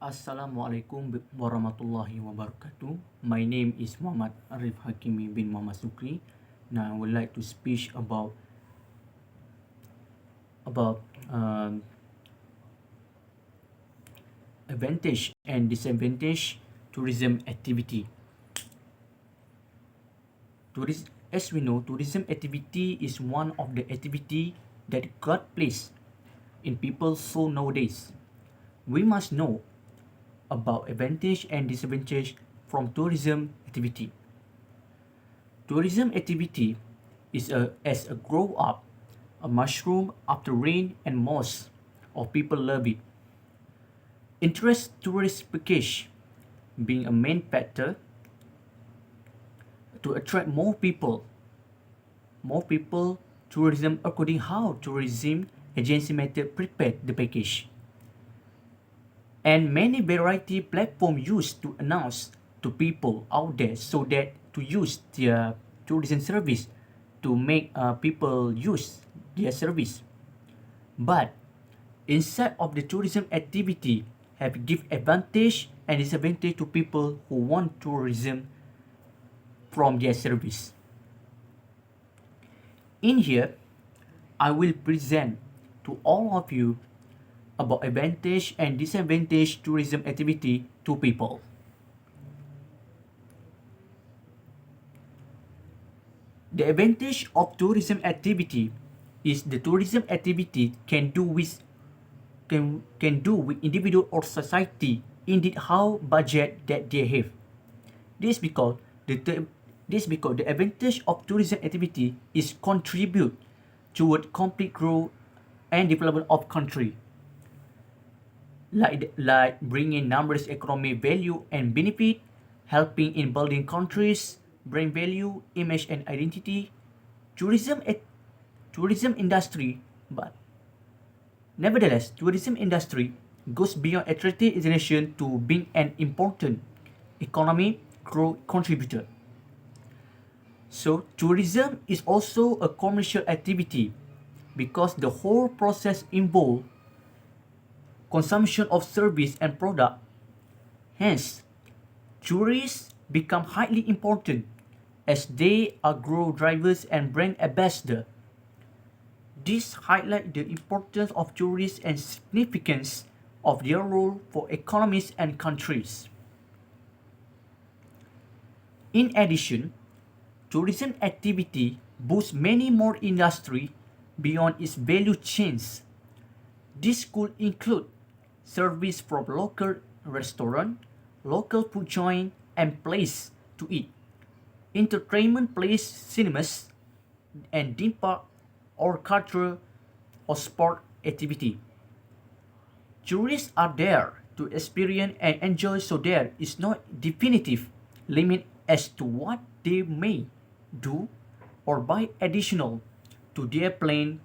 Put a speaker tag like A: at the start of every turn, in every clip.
A: Assalamualaikum warahmatullahi wabarakatuh. My name is Muhammad Arif Hakimi bin Muhammad Sukri. Now I would like to speak about advantage and disadvantage tourism activity. As we know, tourism activity is one of the activity that got place in people's soul nowadays. We must know about advantage and disadvantage from tourism activity. Tourism activity is as a grow up, a mushroom after rain and moss, or people love it. Interest tourist package being a main factor to attract more people. Tourism according how tourism agency method prepare the package. And many variety platform used to announce to people out there so that to use their tourism service to make people use their service. But instead of the tourism activity have give advantage and disadvantage to people who want tourism from their service. In here, I will present to all of you about advantage and disadvantage tourism activity to people. The advantage of tourism activity is the tourism activity can do with individual or society indeed how budget that they have. This because the advantage of tourism activity is contribute toward complete growth and development of country. Like bringing numerous economic value and benefit, helping in building countries, brand value, image and identity, tourism industry, but nevertheless, tourism industry goes beyond attractive destination to being an important economic growth contributor. So tourism is also a commercial activity because the whole process involves consumption of service and product. Hence, tourists become highly important as they are growth drivers and brand ambassadors. This highlights the importance of tourists and significance of their role for economies and countries. In addition, tourism activity boosts many more industries beyond its value chains. This could include service from local restaurant, local food joint and place to eat, entertainment place, cinemas, and theme park or cultural or sport activity. Tourists are there to experience and enjoy, so there is no definitive limit as to what they may do or buy additional to their planned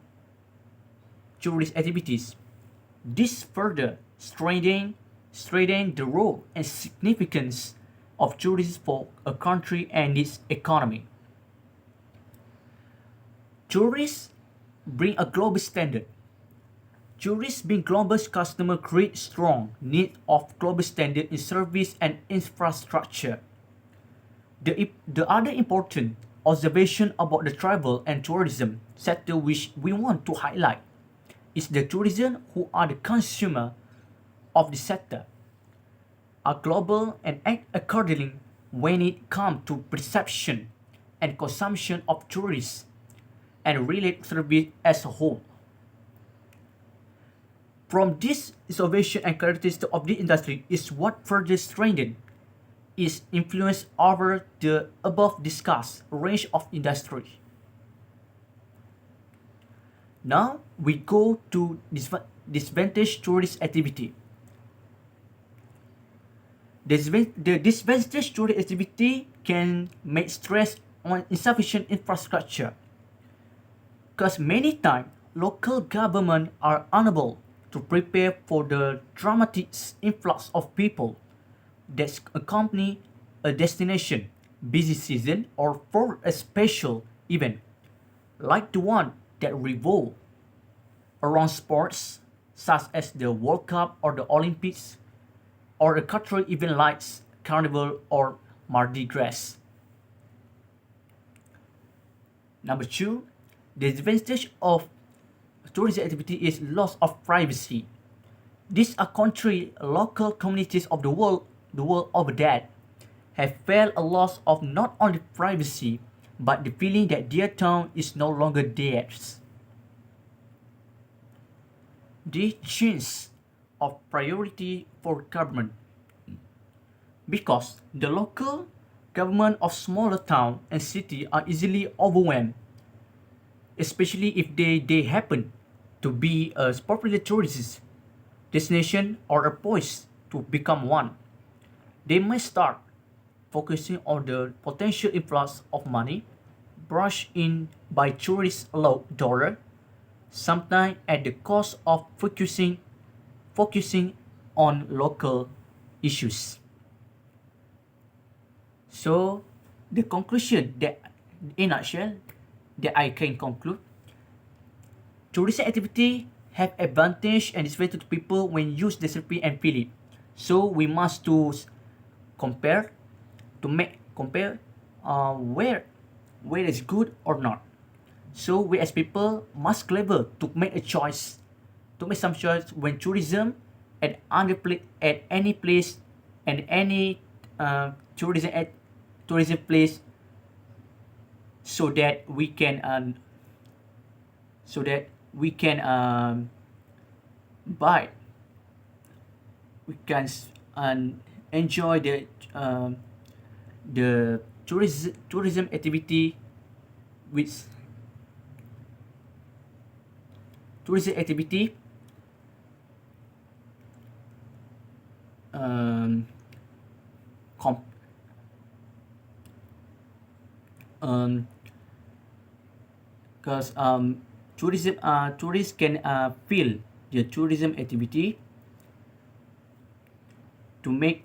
A: tourist activities. This further strengthens the role and significance of tourism for a country and its economy. Tourists bring a global standard. Tourists being global customer create strong need of global standard in service and infrastructure. The other important observation about the travel and tourism sector which we want to highlight is the tourism who are the consumer of the sector are global and act accordingly when it comes to perception and consumption of tourists and related service as a whole. From this observation and characteristic of the industry is what further strengthened its influence over the above discussed range of industry. Now we go to disadvantage tourist activity. The disadvantage tourist activity can make stress on insufficient infrastructure because many times local government are unable to prepare for the dramatic influx of people that accompany a destination, busy season, or for a special event, like the one that revolve around sports such as the World Cup or the Olympics. or a cultural event like Carnival or Mardi Gras. Number two, the disadvantage of tourism activity is loss of privacy. These are country local communities of the world over that have felt a loss of not only privacy but the feeling that their town is no longer theirs. The change of priority for government because the local government of smaller town and city are easily overwhelmed, especially if they happen to be a popular tourist destination or a poised to become one. They may start focusing on the potential influx of money brushed in by tourist dollar, sometimes at the cost of focusing on local issues. So the conclusion that in a nutshell that I can conclude, tourism activity have advantage and disadvantage to people when used discipline and feel it. So we must to compare to make compare where is good or not. So we as people must clever to make a choice, to make some choice when tourism at any place and any tourism place, so that we can buy, we can enjoy the tourism activity with tourism activity um, com- because tourists can feel the tourism activity to make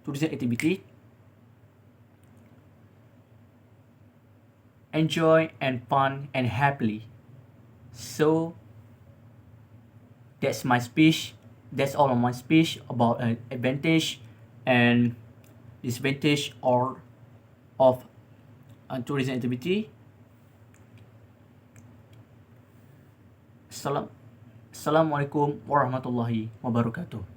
A: tourism activity enjoy and fun and happily. So that's my speech. That's all of my speech about advantage and disadvantage or of tourism activity. Assalamualaikum warahmatullahi wabarakatuh.